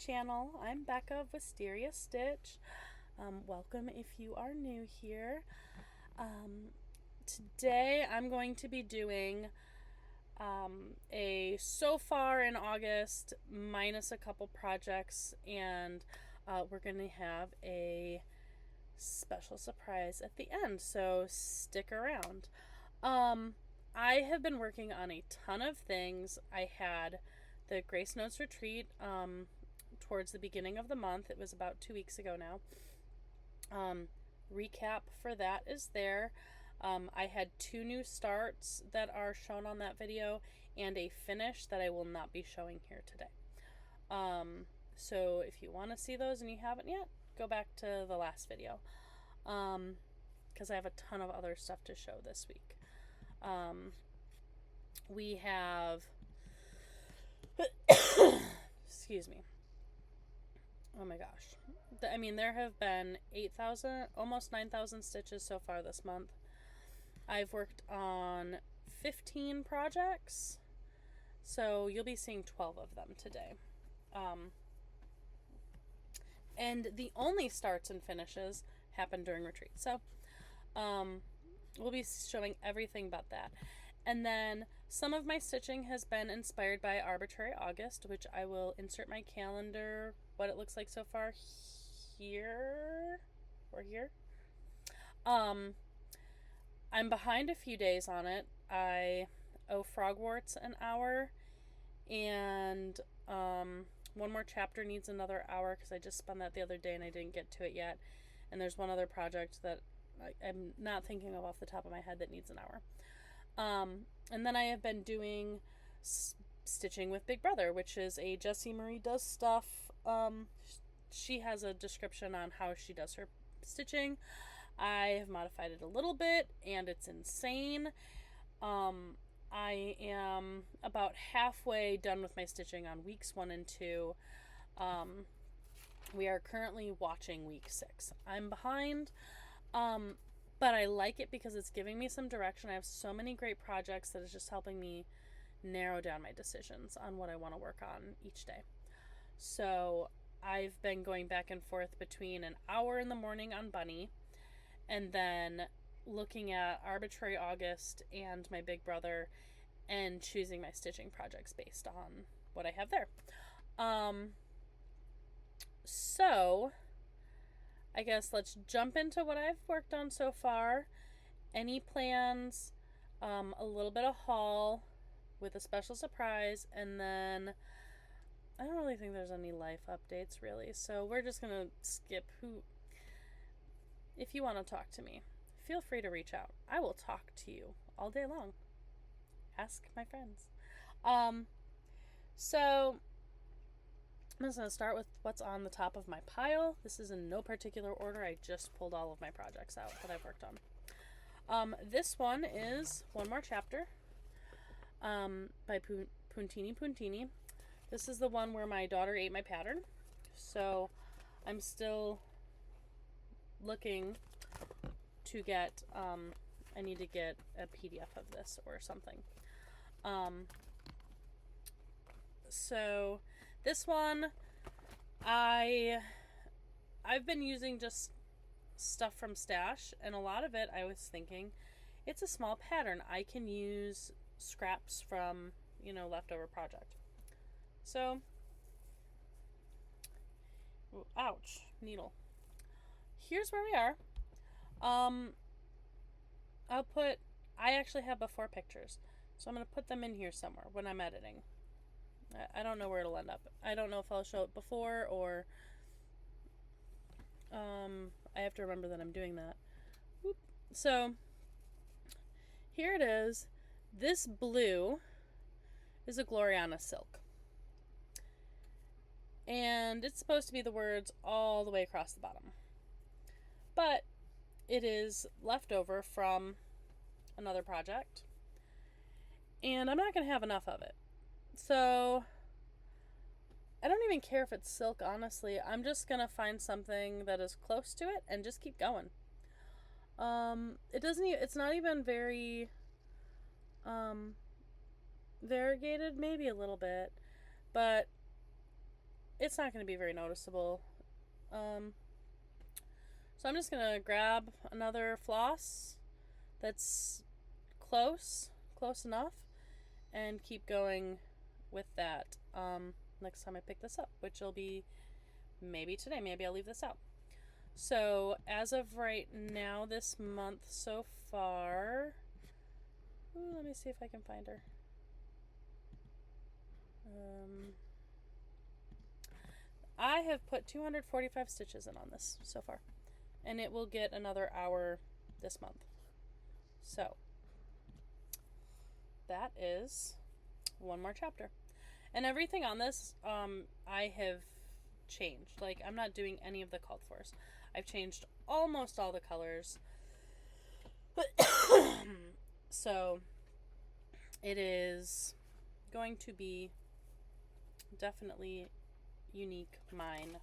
channel. I'm Becca of Wisteria Stitch. Welcome if you are new here. Today I'm going to be doing a so far in August minus a couple projects, and we're going to have a special surprise at the end, so stick around. I have been working on a ton of things. I had the Grace Notes retreat towards the beginning of the month. It was about 2 weeks ago now. Recap for that is there. I had 2 new starts that are shown on that video and a finish that I will not be showing here today. So if you want to see those and you haven't yet, go back to the last video, because I have a ton of other stuff to show this week. We have excuse me. Oh my gosh. There have been 8,000, almost 9,000 stitches so far this month. I've worked on 15 projects, so you'll be seeing 12 of them today. And the only starts and finishes happen during retreat. So, we'll be showing everything but that. And then some of my stitching has been inspired by Arbitrary August, which I will insert my calendar, what it looks like so far here or here. I'm behind a few days on it. I owe Frogwarts an hour, and one more chapter needs another hour because I just spun that the other day and I didn't get to it yet. And there's one other project that I'm not thinking of off the top of my head that needs an hour. And then I have been doing Stitching with Big Brother, which is a Jessie Marie Does Stuff. She has a description on how she does her stitching. I have modified it a little bit, and it's insane. I am about halfway done with my stitching on weeks 1 and 2. We are currently watching week 6. I'm behind, but I like it because it's giving me some direction. I have so many great projects that is just helping me narrow down my decisions on what I want to work on each day. So I've been going back and forth between an hour in the morning on Bunny and then looking at Arbitrary August and my Big Brother and choosing my stitching projects based on what I have there. So I guess let's jump into what I've worked on so far. Any plans, a little bit of haul with a special surprise, and then I don't really think there's any life updates really, so we're just gonna skip If you want to talk to me, feel free to reach out. I will talk to you all day long. Ask my friends. So I'm just going to start with what's on the top of my pile. This is in no particular order. I just pulled all of my projects out that I've worked on. This one is One More Chapter by Puntini. This is the one where my daughter ate my pattern. So I'm still looking to get, I need to get a PDF of this or something. So this one, I've been using just stuff from Stash, and a lot of it I was thinking, it's a small pattern. I can use scraps from, leftover project. So, ouch, needle. Here's where we are. I actually have before pictures, so I'm going to put them in here somewhere when I'm editing. I don't know where it'll end up. I don't know if I'll show it before or I have to remember that I'm doing that. Whoop. So here it is. This blue is a Gloriana silk, and it's supposed to be the words all the way across the bottom, but it is leftover from another project, and I'm not going to have enough of it. So I don't even care if it's silk, honestly. I'm just going to find something that is close to it and just keep going. It's not even very variegated, maybe a little bit, but it's not going to be very noticeable. So I'm just going to grab another floss that's close enough, and keep going with that next time I pick this up, which will be maybe today. Maybe I'll leave this out. So as of right now, this month so far, let me see if I can find her. I have put 245 stitches in on this so far, and it will get another hour this month. So that is one more chapter, and everything on this I have changed. Like, I'm not doing any of the called fors. I've changed almost all the colors. So it is going to be definitely unique mine,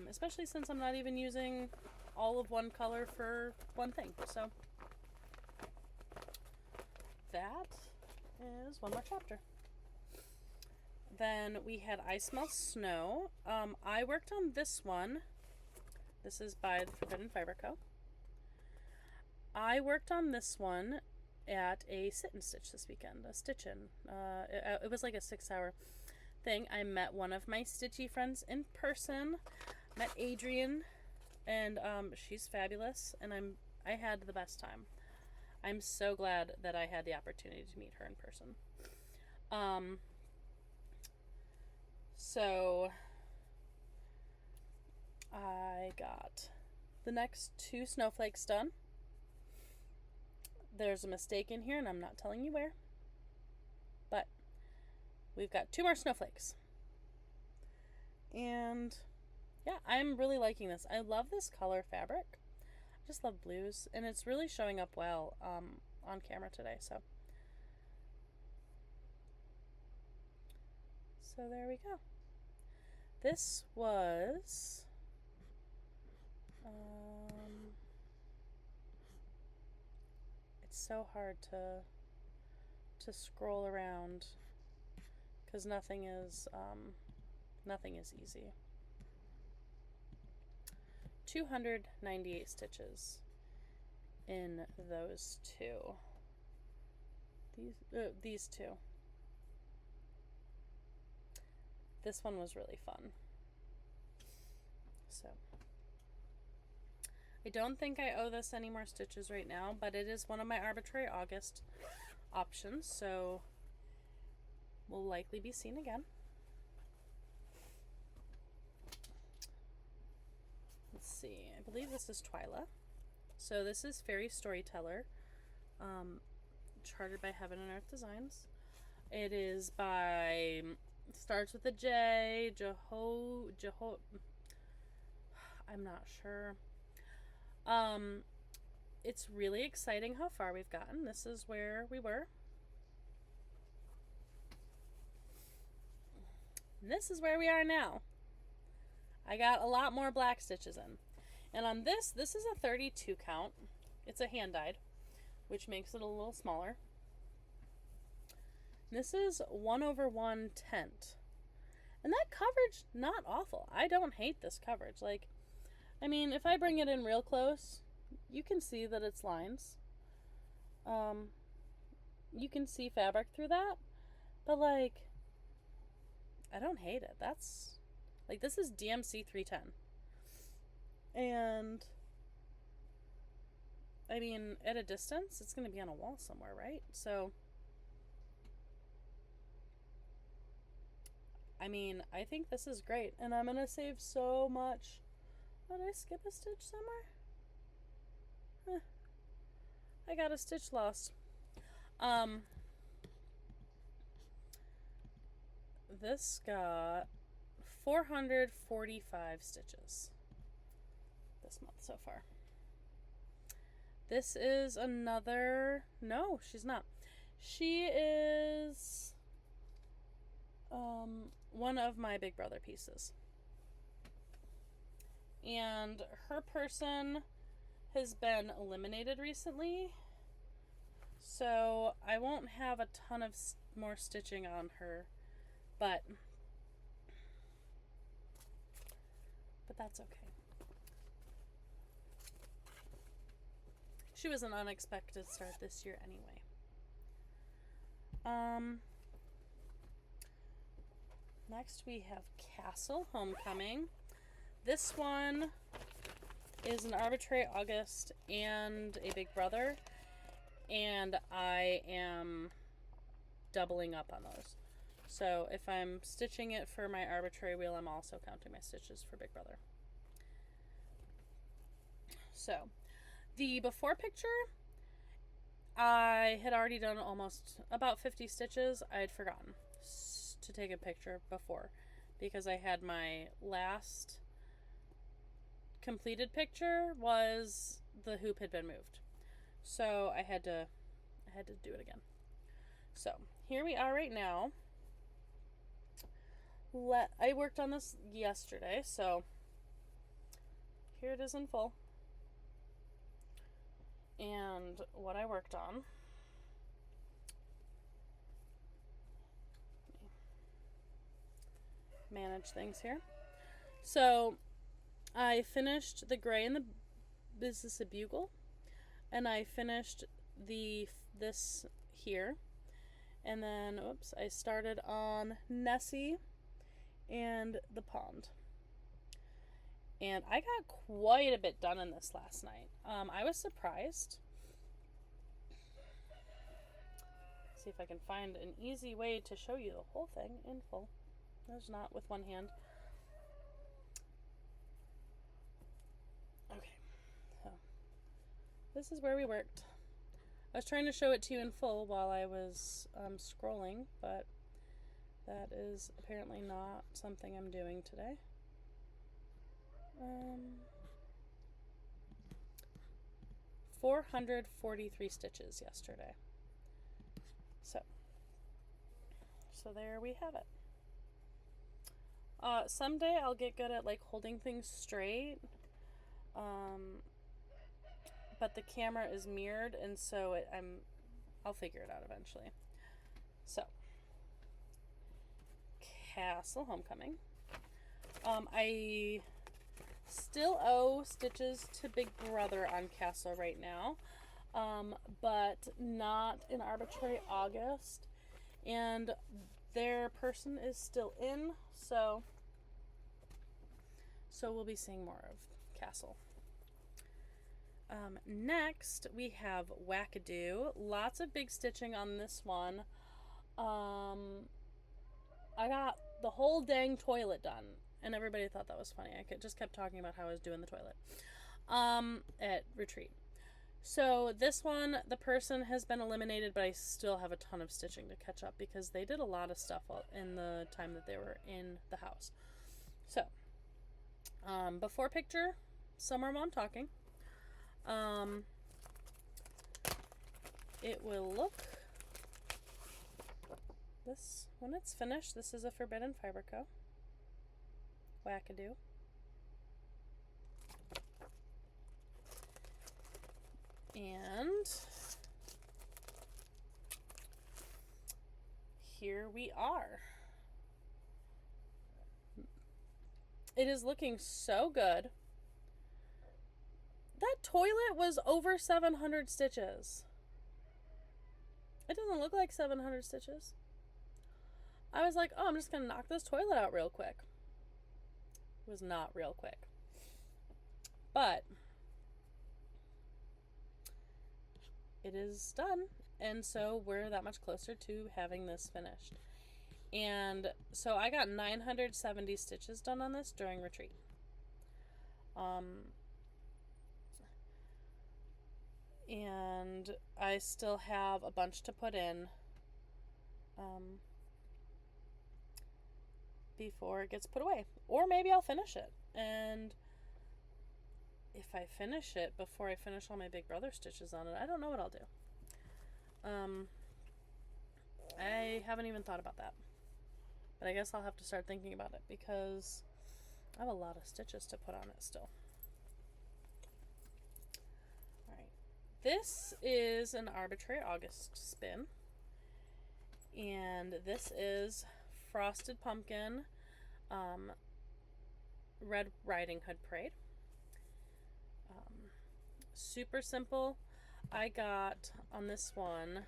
especially since I'm not even using all of one color for one thing. So that is one more chapter. Then we had I Smell Snow. I worked on this one. This is by the Forbidden Fiber Co. I worked on this one at a sit and stitch this weekend, a stitch in. It was like a 6-hour thing. I met one of my stitchy friends in person. Met Adrienne, and she's fabulous, and I had the best time. I'm so glad that I had the opportunity to meet her in person. So I got the next 2 snowflakes done. There's a mistake in here, and I'm not telling you where, but we've got 2 more snowflakes. And yeah, I'm really liking this. I love this color fabric. I just love blues, and it's really showing up well on camera today. So there we go. This was it's so hard to scroll around because nothing is easy. 298 stitches in those 2. These 2. This one was really fun. So I don't think I owe this any more stitches right now, but it is one of my arbitrary August options, so will likely be seen again. Let's see, I believe this is Twyla. So this is Fairy Storyteller, charted by Heaven and Earth Designs. It is by, starts with a J, I'm not sure. It's really exciting how far we've gotten. This is where we were. And this is where we are now. I got a lot more black stitches in. And on this is a 32 count. It's a hand dyed, which makes it a little smaller. This is 1/1 tent. And that coverage, not awful. I don't hate this coverage. Like, I mean, if I bring it in real close, you can see that it's lines. You can see fabric through that. But, like, I don't hate it. That's, like, this is DMC 310. And, I mean, at a distance, it's going to be on a wall somewhere, right? So, I mean, I think this is great. And I'm going to save so much. Oh, did I skip a stitch somewhere? I got a stitch lost. This got 445 stitches this month so far. This is another, no, she's not. She is one of my Big Brother pieces. And her person has been eliminated recently, so I won't have a ton of more stitching on her, but that's okay. She was an unexpected start this year anyway. Next we have Cashel Homecoming. This one is an Arbitrary August and a Big Brother, and I am doubling up on those. So if I'm stitching it for my Arbitrary wheel, I'm also counting my stitches for Big Brother. So the before picture, I had already done almost about 50 stitches. I had forgotten to take a picture before because I had my last completed picture was the hoop had been moved. So I had to do it again. So here we are right now. I worked on this yesterday, so here it is in full. And what I worked on. Manage things here. So I finished the gray in the Business of Bugle, and I finished this here, and then I started on Nessie and the pond, and I got quite a bit done in this last night. I was surprised. See if I can find an easy way to show you the whole thing in full. There's not with one hand. Okay, so this is where we worked. I was trying to show it to you in full while I was scrolling, but that is apparently not something I'm doing today. 443 stitches yesterday. So there we have it. Someday I'll get good at like holding things straight. But the camera is mirrored, and so I'll figure it out eventually. So Cashel Homecoming. I still owe stitches to Big Brother on Cashel right now, but not in Arbitrary August, and their person is still in, so we'll be seeing more of Cashel. Next we have Wackadoo. Lots of big stitching on this one. I got the whole dang toilet done, and everybody thought that was funny. I just kept talking about how I was doing the toilet at retreat. So this one, the person has been eliminated, but I still have a ton of stitching to catch up because they did a lot of stuff in the time that they were in the house. So before picture, somewhere while I'm talking, it will look this when it's finished. This is a Forbidden Fiber Co. Wackadoo. And here we are. It is looking so good. That toilet was over 700 stitches. It doesn't look like 700 stitches. I was like, oh, I'm just going to knock this toilet out real quick. It was not real quick. But it is done, and so we're that much closer to having this finished. And so I got 970 stitches done on this during retreat. And I still have a bunch to put in before it gets put away, or maybe I'll finish it. And if I finish it before I finish all my Big Brother stitches on it, I don't know what I'll do. I haven't even thought about that, but I guess I'll have to start thinking about it because I have a lot of stitches to put on it still. Alright, this is an Arbitrary August spin, and this is Frosted Pumpkin, Red Riding Hood Parade. Super simple. I got on this one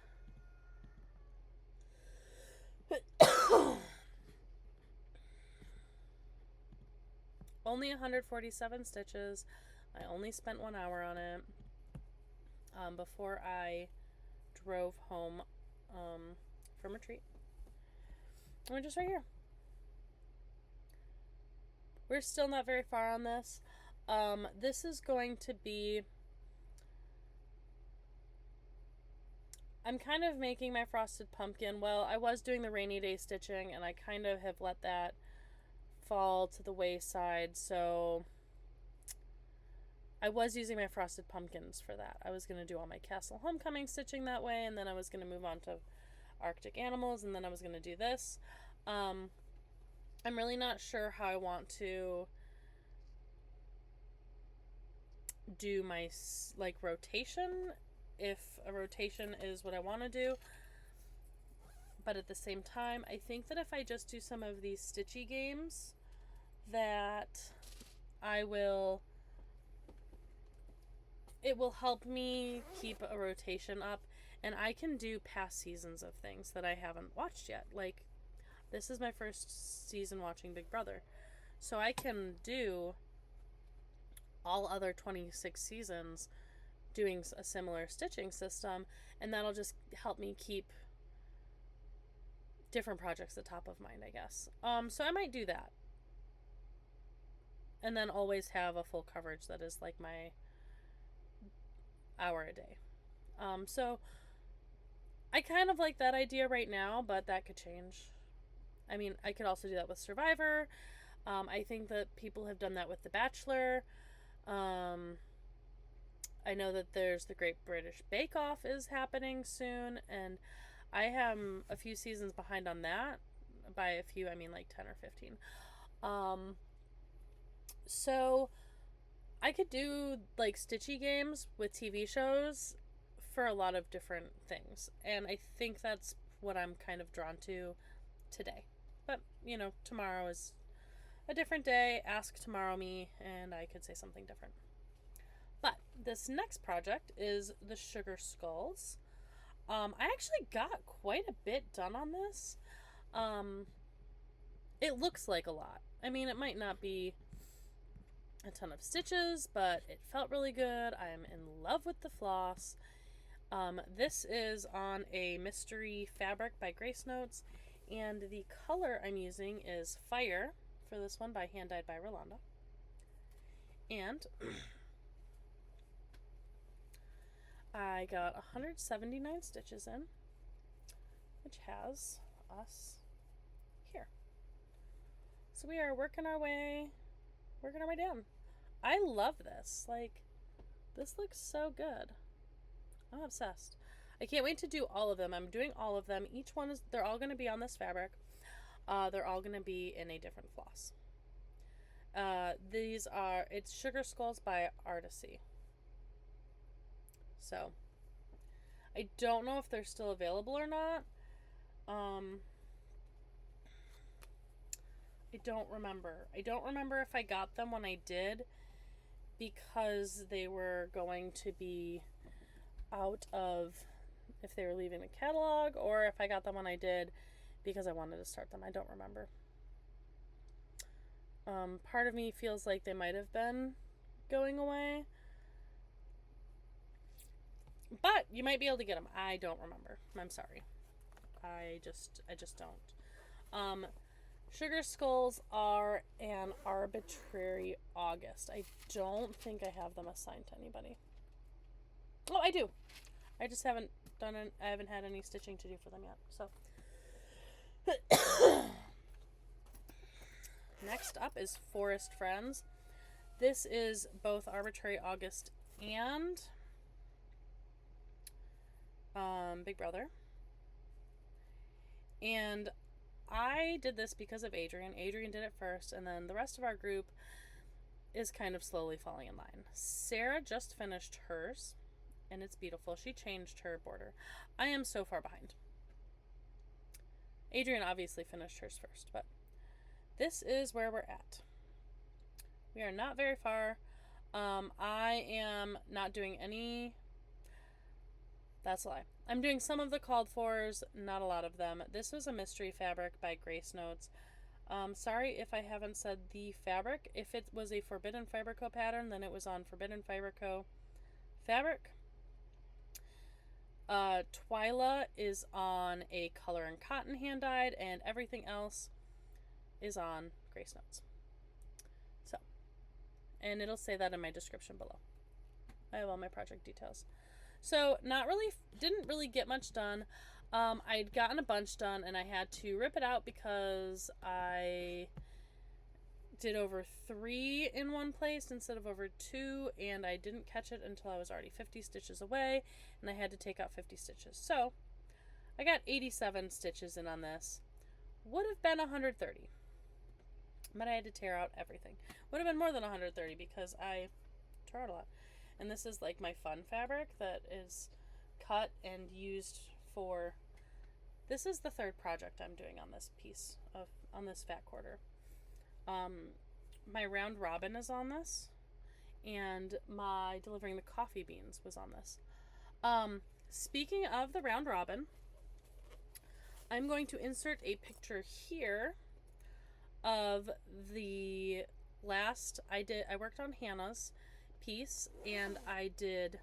only 147 stitches. I only spent 1 hour on it before I drove home from retreat. And we're just right here. We're still not very far on this. This is going to be... I'm kind of making my frosted pumpkin. Well, I was doing the rainy day stitching, and I kind of have let that fall to the wayside, so I was using my frosted pumpkins for that. I was going to do all my Castle Homecoming stitching that way, and then I was going to move on to Arctic Animals, and then I was going to do this. I'm really not sure how I want to do my, like, rotation, if a rotation is what I want to do. But at the same time, I think that if I just do some of these stitchy games, that it will help me keep a rotation up, and I can do past seasons of things that I haven't watched yet. Like, this is my first season watching Big Brother, so I can do all other 26 seasons doing a similar stitching system, and that'll just help me keep different projects at the top of mind, I guess. So I might do that, and then always have a full coverage that is like my hour a day. So I kind of like that idea right now, but that could change. I mean, I could also do that with Survivor. I think that people have done that with The Bachelor. I know that there's the Great British Bake Off is happening soon, and I am a few seasons behind on that. By a few, I mean like 10 or 15. So I could do like stitchy games with TV shows for a lot of different things, and I think that's what I'm kind of drawn to today. But, you know, tomorrow is a different day. Ask tomorrow me, and I could say something different. But this next project is the Sugar Skulls. I actually got quite a bit done on this. It looks like a lot. I mean, it might not be a ton of stitches, but it felt really good. I am in love with the floss. This is on a mystery fabric by Grace Notes, and the color I'm using is Fire for this one, by Hand Dyed by Rolanda. And I got 179 stitches in, which has us here. So we are working our way down. I love this. Like, this looks so good. I'm obsessed. I can't wait to do all of them. I'm doing all of them. Each one is, they're all going to be on this fabric. They're all going to be in a different floss. It's Sugar Skulls by Artecy. So, I don't know if they're still available or not. I don't remember. I don't remember if I got them when I did, because they were going to be out of, if they were leaving the catalog, or if I got them when I did because I wanted to start them. I don't remember. Part of me feels like they might have been going away, but you might be able to get them. I don't remember. I'm sorry. I just don't. Sugar Skulls are an arbitrary August. I don't think I have them assigned to anybody. Oh, I do. I just haven't I haven't had any stitching to do for them yet. So next up is Forest Friends. This is both Arbitrary August and Big Brother. And I did this because of Adrian. Adrian did it first, and then the rest of our group is kind of slowly falling in line. Sarah just finished hers, and it's beautiful. She changed her border. I am so far behind. Adrian obviously finished hers first, but this is where we're at. We are not very far. I am not doing any... That's a lie. I'm doing some of the called fors, not a lot of them. This was a mystery fabric by Grace Notes. Sorry if I haven't said the fabric. If it was a Forbidden Fiber Co. pattern, then it was on Forbidden Fiber Co. fabric. Twyla is on a Color and Cotton hand-dyed, and everything else is on Grace Notes. So, and it'll say that in my description below. I have all my project details. So, didn't really get much done. I'd gotten a bunch done, and I had to rip it out because I did over 3 in one place instead of over 2, and I didn't catch it until I was already 50 stitches away, and I had to take out 50 stitches. So, I got 87 stitches in on this. Would have been 130. But I had to tear out everything. Would have been more than 130 because I tore out a lot. And this is like my fun fabric that is cut and used for... This is the 3rd project I'm doing on this piece, on this fat quarter. My round robin is on this, and my delivering the coffee beans was on this. Speaking of the round robin, I'm going to insert a picture here of the last I worked on Hannah's piece, and I did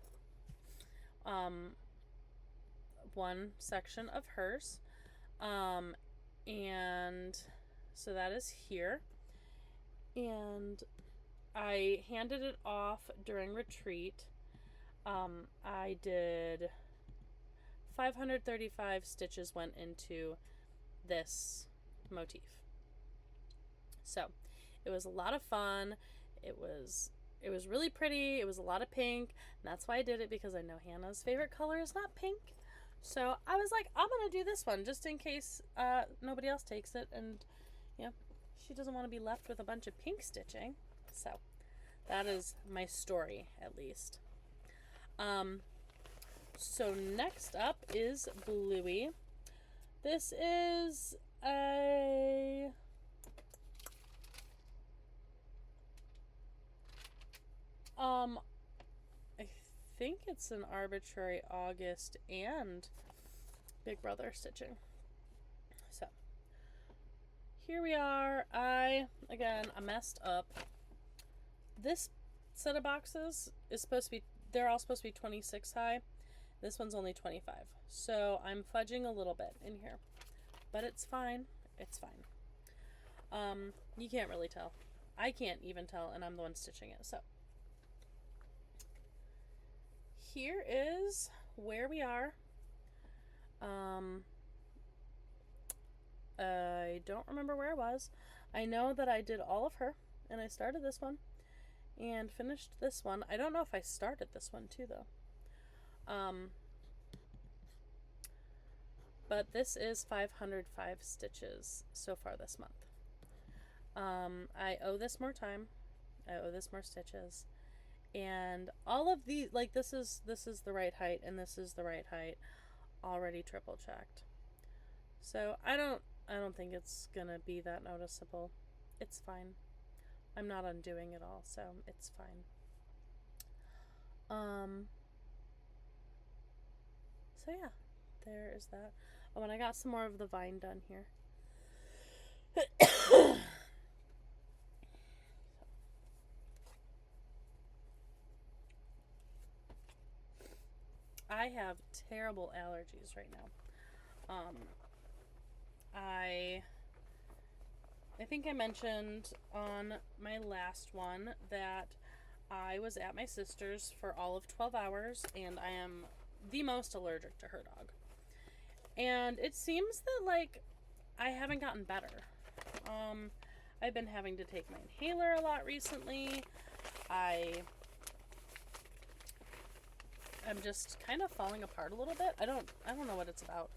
one section of hers, and so that is here, and I handed it off during retreat. I did 535 stitches went into this motif. So it was a lot of fun. It was really pretty. It was a lot of pink, and that's why I did it, because I know Hannah's favorite color is not pink. So I was like, I'm gonna do this one just in case nobody else takes it, and she doesn't want to be left with a bunch of pink stitching. So that is my story, at least. So next up is Bluey. This is a... I think it's an arbitrary August and Big Brother stitching. So, here we are. I messed up. This set of boxes is supposed to be, they're all supposed to be 26 high. This one's only 25. So, I'm fudging a little bit in here. But it's fine. It's fine. You can't really tell. I can't even tell, and I'm the one stitching it, so. Here is where we are. I don't remember where I was. I know that I did all of her, and I started this one and finished this one. I don't know if I started this one too, though. But this is 505 stitches so far this month. I owe this more time. I owe this more stitches. And all of these, like, this is the right height, and this is the right height, already triple checked. So I don't think it's gonna be that noticeable. It's fine. I'm not undoing it all, so it's fine. So yeah, there is that. Oh, and I got some more of the vine done here. I have terrible allergies right now. I think I mentioned on my last one that I was at my sister's for all of 12 hours, and I am the most allergic to her dog. And it seems that, like, I haven't gotten better. I've been having to take my inhaler a lot recently. I'm just kind of falling apart a little bit. I don't know what it's about.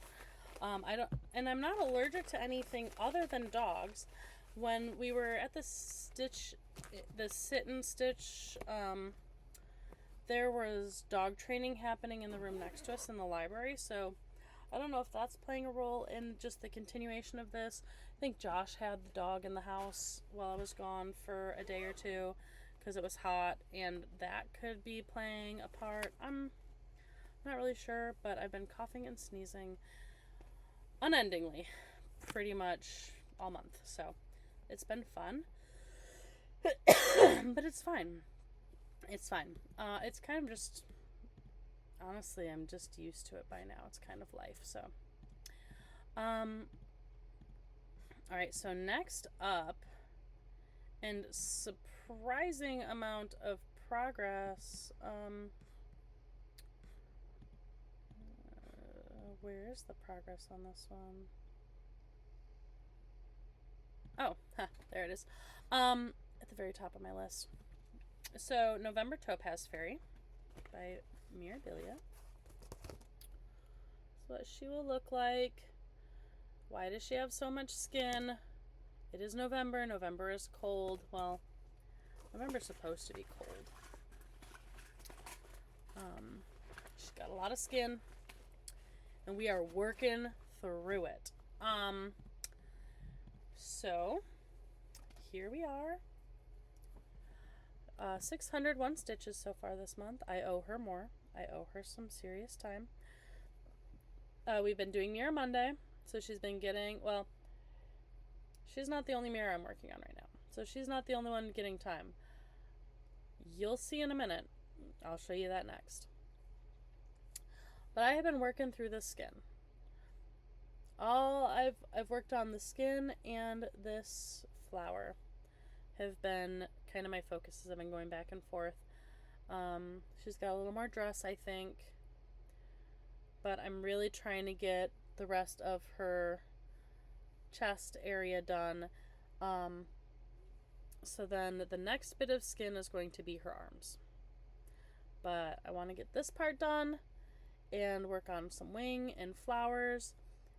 I'm not allergic to anything other than dogs. When we were at the sit and stitch, there was dog training happening in the room next to us in the library, so I don't know if that's playing a role in just the continuation of this. think Josh had the dog in the house while I was gone for a day or two because it was hot, and that could be playing a part. I'm not really sure, but I've been coughing and sneezing unendingly pretty much all month, so it's been fun. But it's fine. It's fine. It's kind of just, honestly, I'm just used to it by now. It's kind of life, so. Alright, so next up, and surprising amount of progress, where is the progress on this one? Oh, there it is. At the very top of my list. So, November Topaz Fairy by Mirabilia. That's what she will look like. Why does she have so much skin? It is November. November is cold. Well, November's supposed to be cold. She's got a lot of skin, and we are working through it. So, here we are. 601 stitches so far this month. I owe her more. I owe her some serious time. We've been doing Mirror Monday, so she's been getting, well, she's not the only mirror I'm working on right now. So she's not the only one getting time. You'll see in a minute. I'll show you that next. But I have been working through this skin. I've worked on the skin and this flower have been kind of my focuses. I've been going back and forth. She's got a little more dress, I think, but I'm really trying to get the rest of her chest area done. So then the next bit of skin is going to be her arms, but I want to get this part done and work on some wing and flowers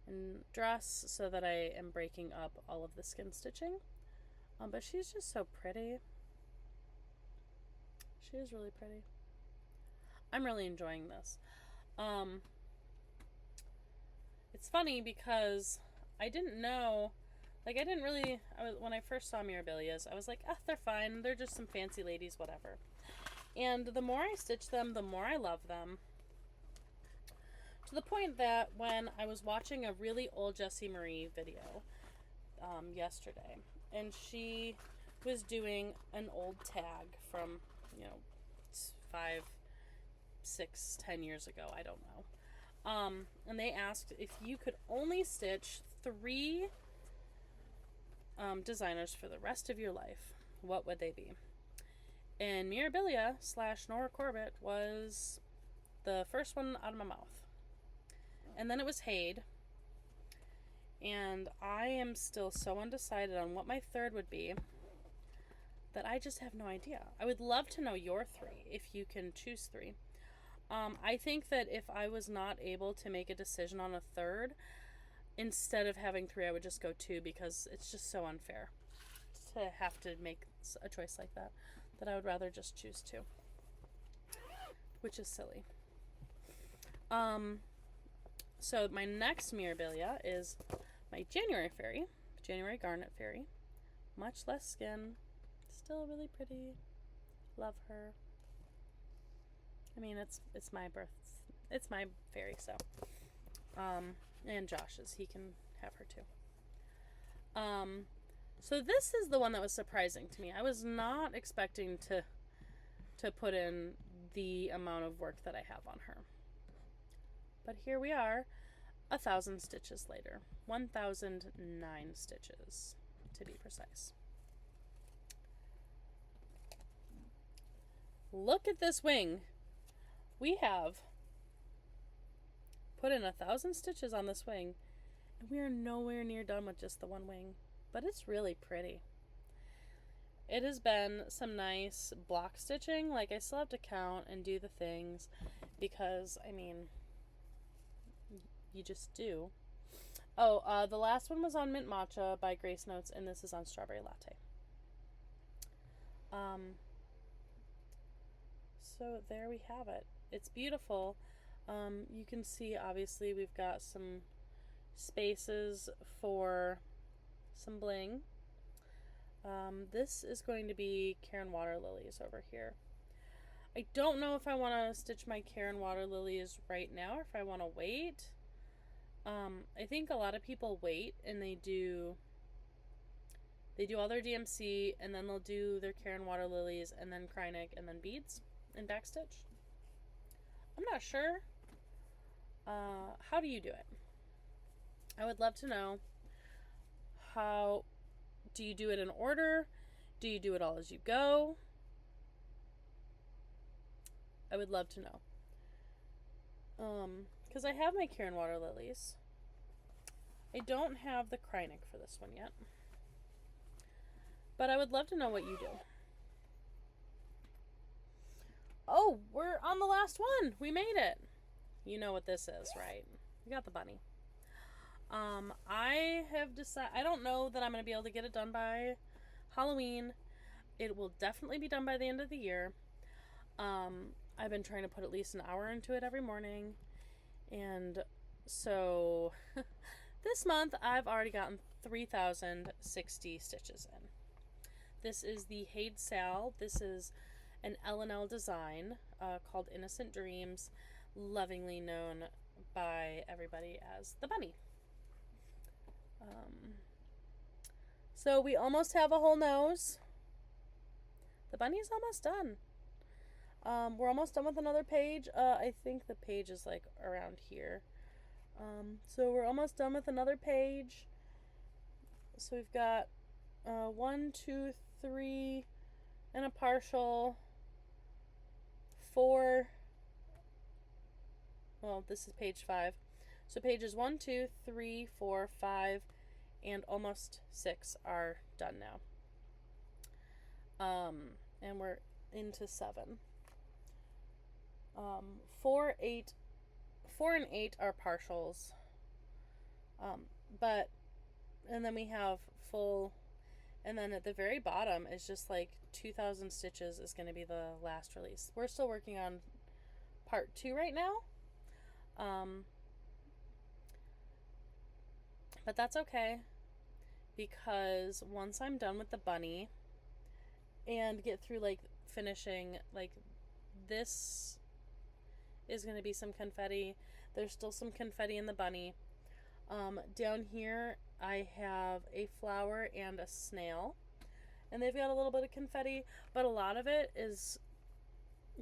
and dress so that I am breaking up all of the skin stitching. But she's just so pretty. She is really pretty. I'm really enjoying this. It's funny because I didn't know, like I didn't really, when I first saw Mirabilia's, I was like, they're fine. They're just some fancy ladies, whatever. And the more I stitch them, the more I love them. To the point that when I was watching a really old Jessie Marie video yesterday, and she was doing an old tag from, 5, 6, 10 years ago, I don't know. And they asked if you could only stitch 3 designers for the rest of your life, what would they be? And Mirabilia / Nora Corbett was the first one out of my mouth. And then it was HAED. And I am still so undecided on what my third would be that I just have no idea. I would love to know your 3 if you can choose 3. I think that if I was not able to make a decision on a third, instead of having 3, I would just go 2 because it's just so unfair to have to make a choice like that. That I would rather just choose 2, which is silly. So my next Mirabilia is my January fairy, January Garnet fairy. Much less skin, still really pretty. Love her. I mean, it's my it's my fairy, so. And Josh's, he can have her too. So this is the one that was surprising to me. I was not expecting to put in the amount of work that I have on her. But here we are, 1,000 stitches later. 1,009 stitches, to be precise. Look at this wing. We have put in 1,000 stitches on this wing, and we are nowhere near done with just the one wing. But it's really pretty. It has been some nice block stitching. Like, I still have to count and do the things because, I mean, you just do. Oh, the last one was on Mint Matcha by Grace Notes, and this is on Strawberry Latte. So there we have it. It's beautiful. You can see, obviously, we've got some spaces for some bling. This is going to be Karen Water Lilies over here. I don't know if I want to stitch my Karen Water Lilies right now or if I want to wait. I think a lot of people wait and they do all their DMC and then they'll do their Karen Water Lilies and then Krynic and then beads and backstitch. I'm not sure. How do you do it? I would love to know. How do you do it in order? Do you do it all as you go? I would love to know. Because I have my Karen Water Lilies. I don't have the Krynic for this one yet. But I would love to know what you do. Oh, we're on the last one. We made it. You know what this is, right? We got the bunny. I have decided, I don't know that I'm going to be able to get it done by Halloween. It will definitely be done by the end of the year. I've been trying to put at least an hour into it every morning. And so this month I've already gotten 3,060 stitches in. This is the HAED SAL. This is an L&L design called Innocent Dreams, lovingly known by everybody as the bunny. So we almost have a whole nose. The bunny is almost done. We're almost done with another page. I think the page is like around here. So we're almost done with another page. So we've got 1, 2, 3 and a partial, 4. Well, this is page 5. So pages 1, 2, 3, 4, 5, and almost 6 are done now. And we're into 7. 4 and 8 are partials. And then we have full, and then at the very bottom is just like 2,000 stitches is going to be the last release. We're still working on part 2 right now. But that's okay, because once I'm done with the bunny and get through like finishing, like this is going to be some confetti. There's still some confetti in the bunny. Down here I have a flower and a snail, and they've got a little bit of confetti, but a lot of it is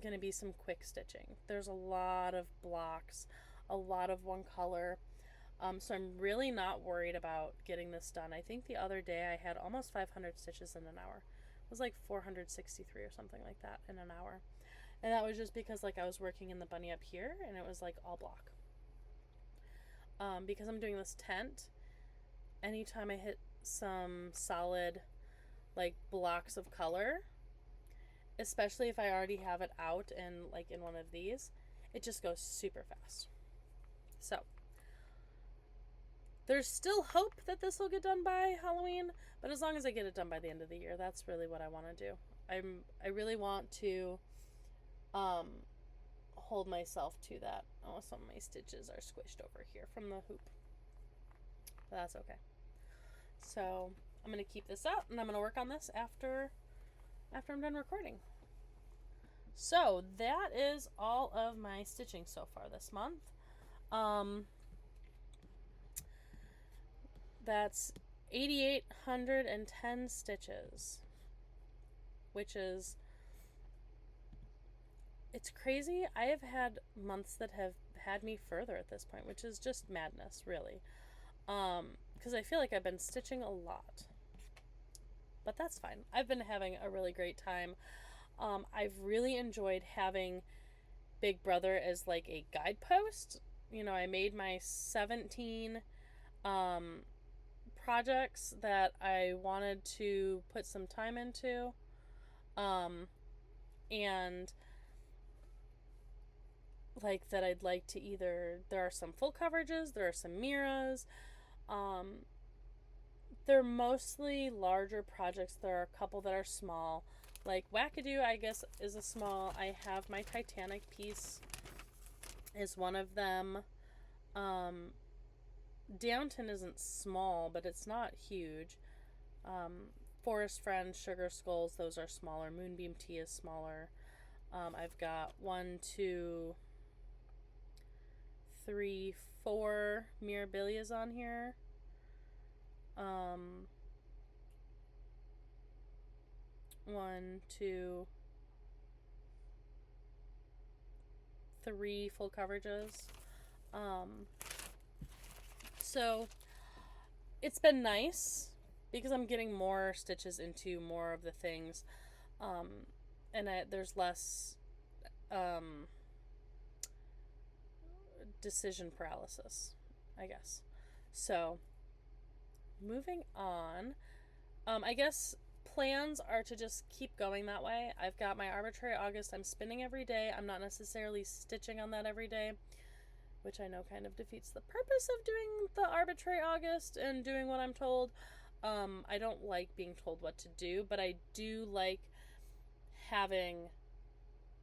going to be some quick stitching. There's a lot of blocks, a lot of one color. So I'm really not worried about getting this done. I think the other day I had almost 500 stitches in an hour. It was like 463 or something like that in an hour. And that was just because like I was working in the bunny up here and it was like all block. Because I'm doing this tent, anytime I hit some solid like blocks of color, especially if I already have it out and like in one of these, it just goes super fast. So there's still hope that this will get done by Halloween, but as long as I get it done by the end of the year, that's really what I want to do. I really want to hold myself to that. Oh, some of my stitches are squished over here from the hoop. But that's okay. So I'm going to keep this up and I'm going to work on this after I'm done recording. So that is all of my stitching so far this month. That's 8,810 stitches, which is, it's crazy. I have had months that have had me further at this point, which is just madness, really. Because I feel like I've been stitching a lot, but that's fine. I've been having a really great time. I've really enjoyed having Big Brother as like a guidepost. You know, I made my 17 projects that I wanted to put some time into, and like that I'd like to either, there are some full coverages, there are some miras, they're mostly larger projects. There are a couple that are small, like Wackadoo I guess is a small. I have my Titanic piece is one of them. Downton isn't small, but it's not huge. Forest Friends, Sugar Skulls, those are smaller. Moonbeam Tea is smaller. I've got 1, 2, 3, 4 Mirabilias on here. 1, 2, 3 full coverages. So it's been nice because I'm getting more stitches into more of the things, and there's less decision paralysis, I guess. So moving on, I guess plans are to just keep going that way. I've got my arbitrary August. I'm spinning every day. I'm not necessarily stitching on that every day, which I know kind of defeats the purpose of doing the arbitrary August and doing what I'm told. I don't like being told what to do, but I do like having,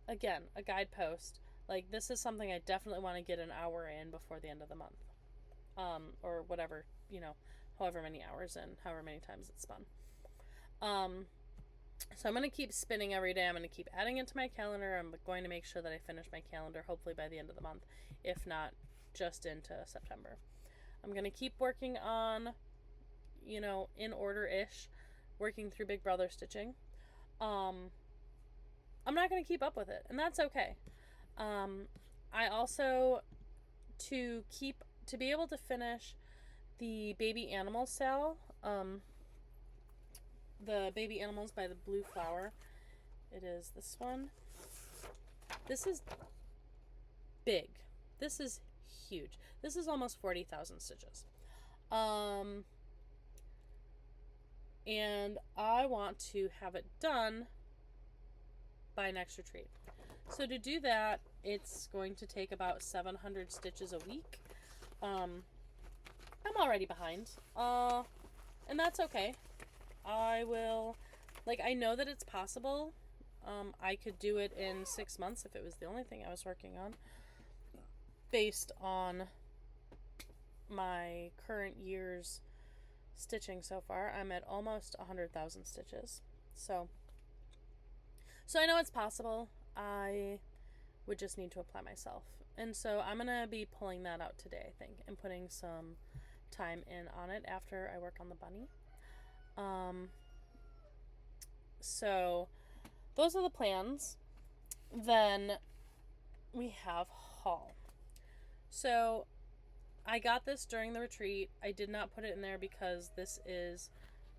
again, a guidepost. Like, this is something I definitely want to get an hour in before the end of the month. Or whatever, however many hours in, however many times it's spun. So I'm going to keep spinning every day. I'm going to keep adding it to my calendar. I'm going to make sure that I finish my calendar hopefully by the end of the month, if not just into September. I'm going to keep working on, in order-ish, working through Big Brother stitching. I'm not going to keep up with it, and that's okay. I also, to be able to finish the Baby Animals SAL, the Baby Animals by the Blue Flower. It is this one. This is big. This is huge. This is almost 40,000 stitches. And I want to have it done by next retreat. So to do that, it's going to take about 700 stitches a week. I'm already behind. And that's okay. I know that it's possible. I could do it in 6 months if it was the only thing I was working on. Based on my current year's stitching so far, I'm at almost 100,000 stitches. So I know it's possible. I would just need to apply myself. And so I'm going to be pulling that out today, I think, and putting some time in on it after I work on the bunny. So those are the plans. Then we have haul. So I got this during the retreat. I did not put it in there because this is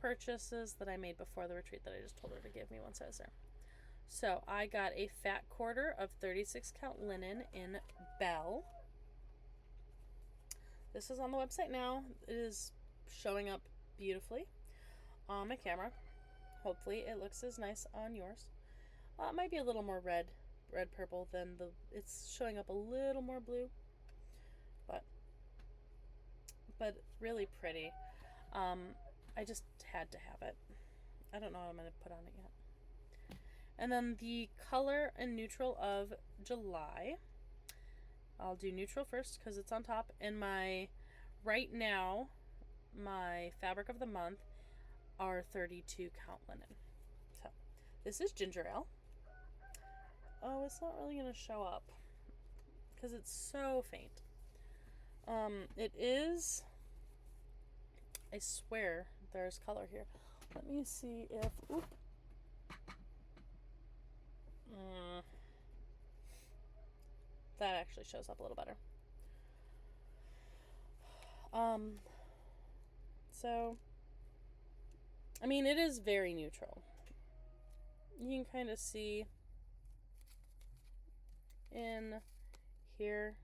purchases that I made before the retreat that I just told her to give me once I was there. So I got a fat quarter of 36 count linen in Bell. This is on the website now. It is showing up beautifully on my camera. Hopefully it looks as nice on yours. It might be a little more red purple than it's showing up a little more blue, but really pretty. I just had to have it. I don't know what I'm going to put on it yet. And then the color and neutral of July. I'll do neutral first because it's on top. And right now, my fabric of the month are 32 count linen. So this is ginger ale. Oh, it's not really going to show up because it's so faint. It is, I swear there's color here. Let me see if, that actually shows up a little better. So, I mean, it is very neutral. You can kind of see in here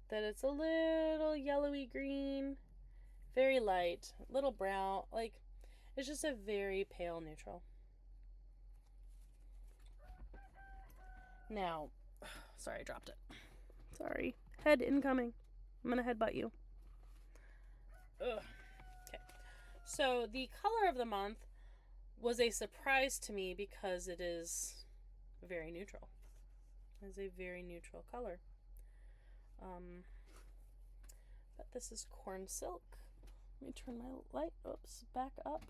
that it's a little yellowy green, very light, little brown, like it's just a very pale neutral. Now, sorry, I dropped it. Sorry, head incoming. I'm gonna headbutt you. Ugh. Okay, so the color of the month was a surprise to me because it is very neutral. It's a very neutral color. But this is corn silk. Let me turn my light, back up.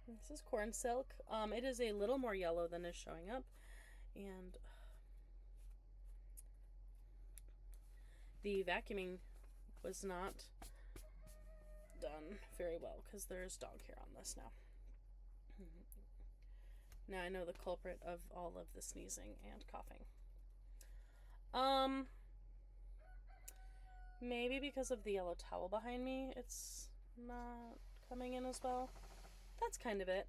This is corn silk. It is a little more yellow than is showing up, and the vacuuming was not done very well because there's dog hair on this now. Now I know the culprit of all of the sneezing and coughing. Maybe because of the yellow towel behind me, it's not coming in as well. That's kind of it.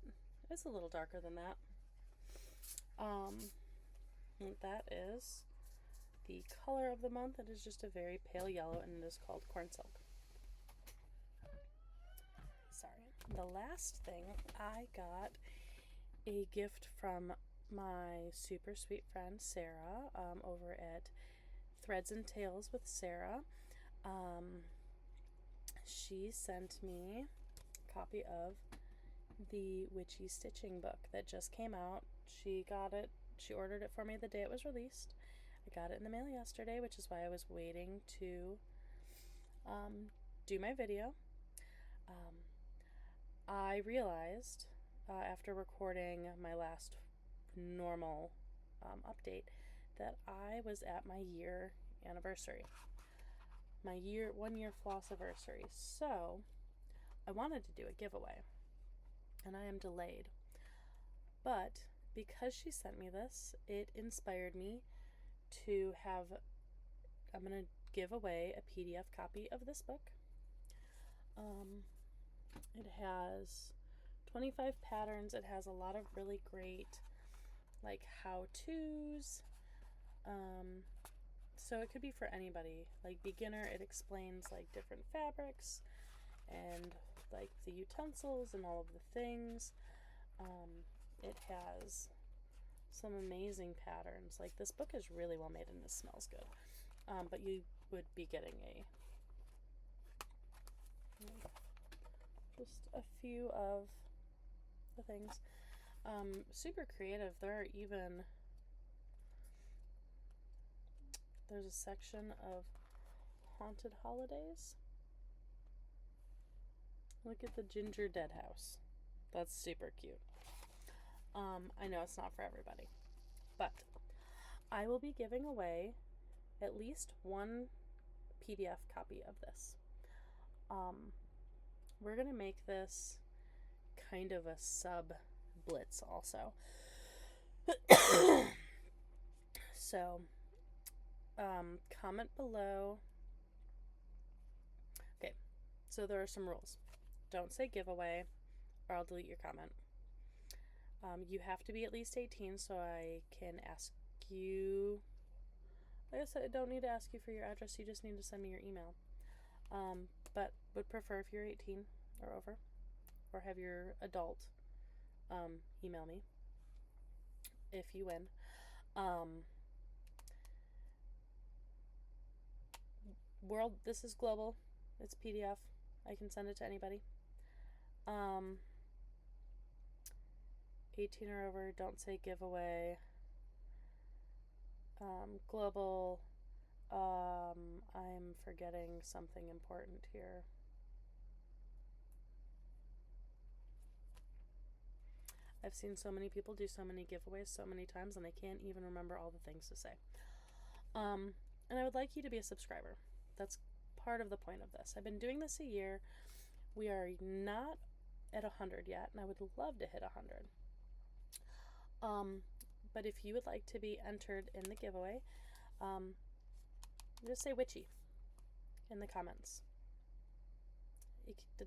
It's a little darker than that. That is the color of the month. It is just a very pale yellow, and it is called corn silk. Sorry. The last thing, I got a gift from my super sweet friend Sarah over at Threads and Tales with Sarah. She sent me a copy of the Witchy Stitching book that just came out. She ordered it for me the day it was released. I got it in the mail yesterday, which is why I was waiting to do my video. I realized after recording my last normal update that I was at my year anniversary. My 1 year floss anniversary. So I wanted to do a giveaway, and I am delayed. But because she sent me this, it inspired me to I'm going to give away a PDF copy of this book. It has 25 patterns. It has a lot of really great like how-tos. So it could be for anybody. Like beginner, it explains like different fabrics and like the utensils and all of the things. It has some amazing patterns. Like this book is really well made and this smells good. But you would be getting just a few of the things. Super creative. There's a section of haunted holidays. Look at the ginger dead house. That's super cute. I know it's not for everybody, but I will be giving away at least one PDF copy of this. We're going to make this kind of a sub blitz also. So, comment below. Okay, so there are some rules. Don't say giveaway or I'll delete your comment. You have to be at least 18 so I can ask you. Like I said, I don't need to ask you for your address. You just need to send me your email. But would prefer if you're 18 or over, or have your adult email me if you win. This is global. It's PDF. I can send it to anybody. 18 or over, don't say giveaway. Global. I'm forgetting something important here. I've seen so many people do so many giveaways so many times, and I can't even remember all the things to say. And I would like you to be a subscriber. That's part of the point of this. I've been doing this a year. We are not at 100 yet, and I would love to hit 100. But if you would like to be entered in the giveaway, just say witchy in the comments.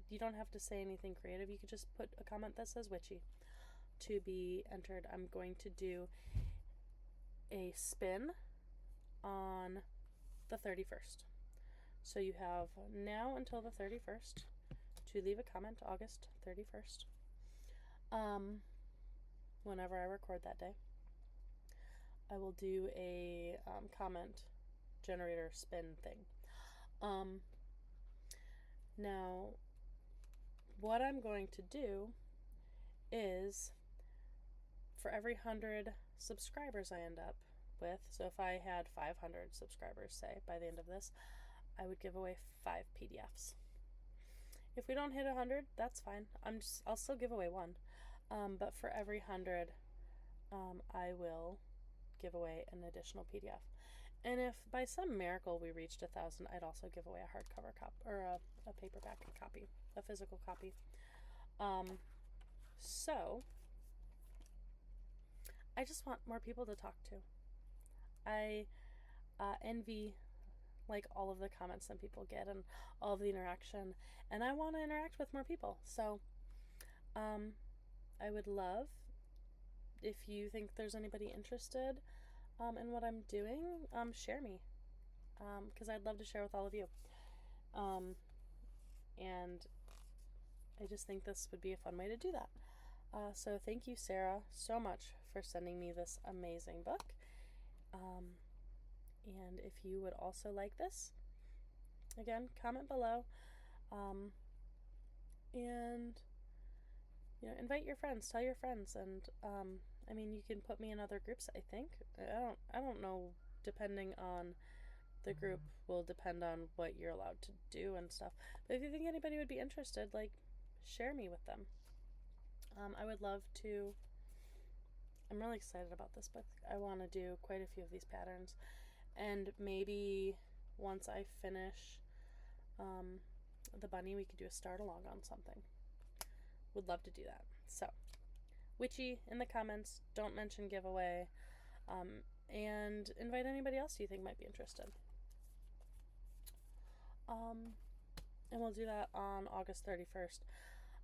You don't have to say anything creative. You could just put a comment that says witchy to be entered. I'm going to do a spin on the 31st. So you have now until the 31st to leave a comment, August 31st. Whenever I record that day, I will do a comment generator spin thing. Now, what I'm going to do is for every 100 subscribers I end up with, so if I had 500 subscribers, say, by the end of this, I would give away 5 PDFs. If we don't hit 100, that's fine. I'll still give away one. But for every 100, I will give away an additional PDF. And if by some miracle we reached 1,000, I'd also give away a hardcover copy or a paperback copy, a physical copy. So I just want more people to talk to. I envy like all of the comments that people get and all of the interaction, and I want to interact with more people. So I would love if you think there's anybody interested in what I'm doing, share me, because I'd love to share with all of you. And I just think this would be a fun way to do that. So thank you, Sarah, so much for sending me this amazing book. And if you would also like this, again, comment below. And invite your friends, tell your friends, and I mean, you can put me in other groups. I think I don't know. Depending on the group, will depend on what you're allowed to do and stuff. But if you think anybody would be interested, like, share me with them. I would love to. I'm really excited about this book. I want to do quite a few of these patterns, and maybe once I finish the bunny, we could do a start along on something. Would love to do that. So, witchy in the comments. Don't mention giveaway, and invite anybody else you think might be interested. And we'll do that on August 31st.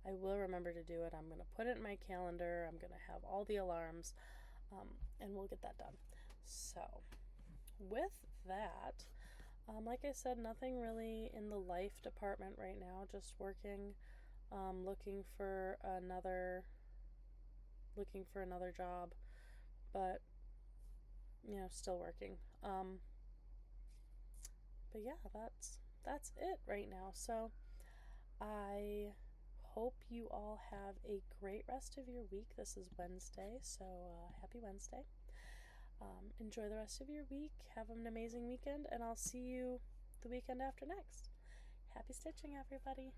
I will remember to do it. I'm going to put it in my calendar. I'm going to have all the alarms, and we'll get that done. So, with that, like I said, nothing really in the life department right now. Just working, looking for another job, but still working. But yeah, that's it right now. So I hope you all have a great rest of your week. This is Wednesday, so happy Wednesday. Enjoy the rest of your week. Have an amazing weekend, and I'll see you the weekend after next. Happy stitching, everybody.